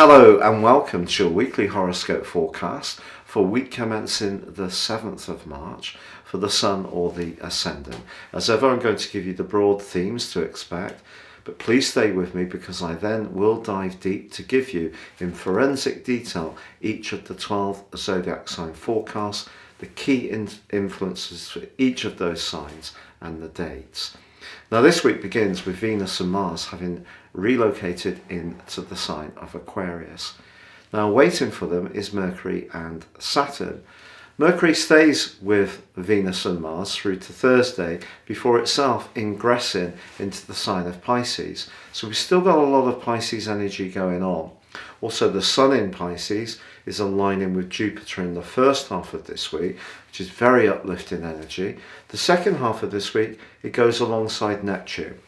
Hello and welcome to your weekly horoscope forecast for week commencing the 7th of March for the Sun or the Ascendant. As ever, I'm going to give you the broad themes to expect, but please stay with me because I then will dive deep to give you in forensic detail each of the 12 zodiac sign forecasts, the key influences for each of those signs and the dates. Now this week begins with Venus and Mars having relocated into the sign of Aquarius. Now waiting for them is Mercury and Saturn. Mercury stays with Venus and Mars through to Thursday before itself ingressing into the sign of Pisces. So we've still got a lot of Pisces energy going on. Also the Sun in Pisces is aligning with Jupiter in the first half of this week, which is very uplifting energy. The second half of this week, it goes alongside Neptune.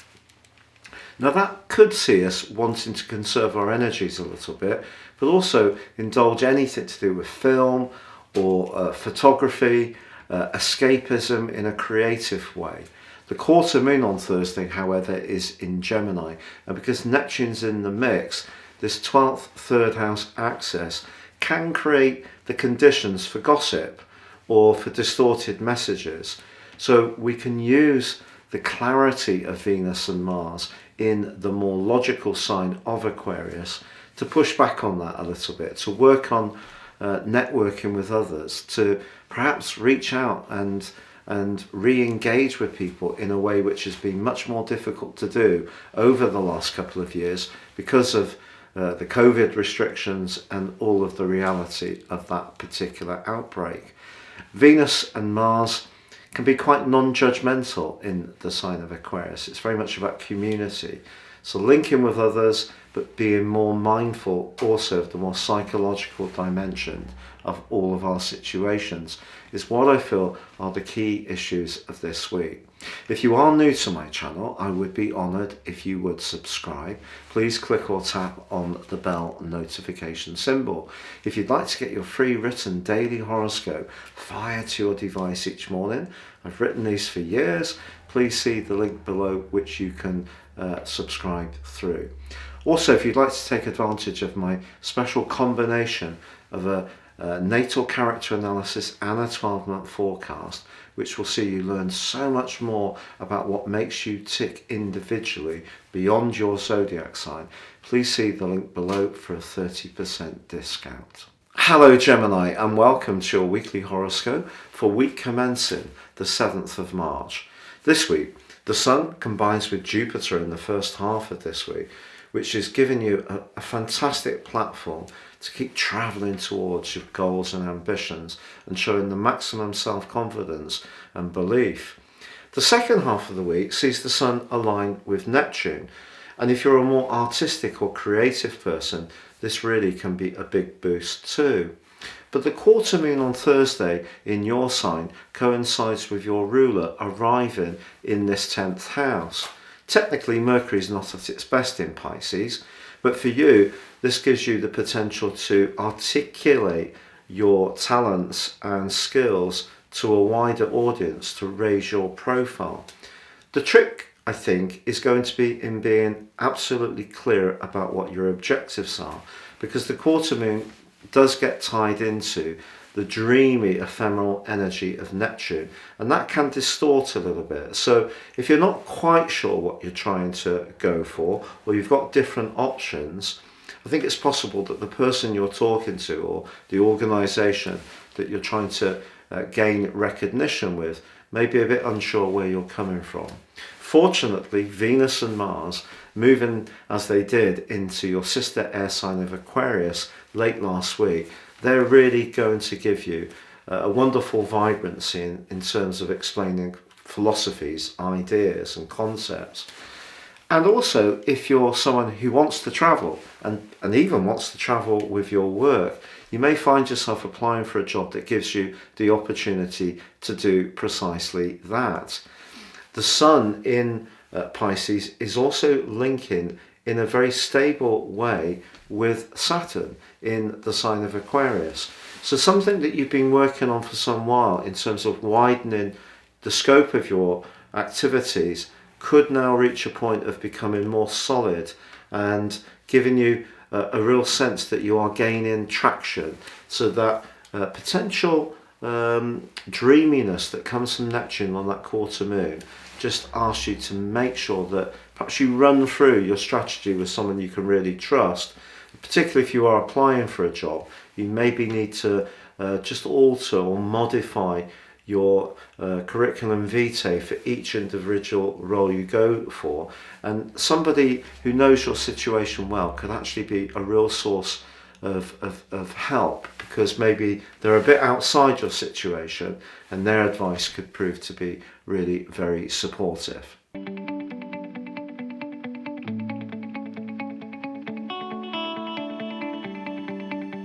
Now that could see us wanting to conserve our energies a little bit, but also indulge anything to do with film or photography, escapism in a creative way. The quarter moon on Thursday, however, is in Gemini, and because Neptune's in the mix, this 12th third house axis can create the conditions for gossip or for distorted messages. So we can use the clarity of Venus and Mars in the more logical sign of Aquarius to push back on that a little bit, to work on networking with others, to perhaps reach out and re-engage with people in a way which has been much more difficult to do over the last couple of years because of the COVID restrictions and all of the reality of that particular outbreak. Venus and Mars can be quite non-judgmental in the sign of Aquarius. It's very much about community. So linking with others, but being more mindful also of the more psychological dimension of all of our situations is what I feel are the key issues of this week. If you are new to my channel, I would be honoured if you would subscribe. Please click or tap on the bell notification symbol. If you'd like to get your free written daily horoscope fired to your device each morning, I've written these for years. Please see the link below which you can subscribe through. Also, if you'd like to take advantage of my special combination of a natal character analysis and a 12-month forecast, which will see you learn so much more about what makes you tick individually beyond your zodiac sign, please see the link below for a 30% discount. Hello Gemini and welcome to your weekly horoscope for week commencing the 7th of March. This week, the Sun combines with Jupiter in the first half of this week, which is giving you a fantastic platform to keep travelling towards your goals and ambitions and showing the maximum self-confidence and belief. The second half of the week sees the Sun align with Neptune, and if you're a more artistic or creative person, this really can be a big boost too. But the quarter moon on Thursday in your sign coincides with your ruler arriving in this 10th house. Technically, Mercury is not at its best in Pisces, but for you, this gives you the potential to articulate your talents and skills to a wider audience to raise your profile. The trick, I think, is going to be in being absolutely clear about what your objectives are, because the quarter moon does get tied into the dreamy ephemeral energy of Neptune, and that can distort a little bit. So if you're not quite sure what you're trying to go for, or you've got different options, I think it's possible that the person you're talking to or the organisation that you're trying to gain recognition with may be a bit unsure where you're coming from. Fortunately, Venus and Mars, moving as they did into your sister air sign of Aquarius late last week, they're really going to give you a wonderful vibrancy in terms of explaining philosophies, ideas and concepts. And also, if you're someone who wants to travel and even wants to travel with your work, you may find yourself applying for a job that gives you the opportunity to do precisely that. The Sun in Pisces is also linking in a very stable way with Saturn in the sign of Aquarius. So something that you've been working on for some while in terms of widening the scope of your activities could now reach a point of becoming more solid and giving you a real sense that you are gaining traction, so that potential dreaminess that comes from Neptune on that quarter moon just asks you to make sure that perhaps you run through your strategy with someone you can really trust. Particularly if you are applying for a job, you maybe need to just alter or modify your curriculum vitae for each individual role you go for. And somebody who knows your situation well could actually be a real source of help, because maybe they're a bit outside your situation and their advice could prove to be really very supportive.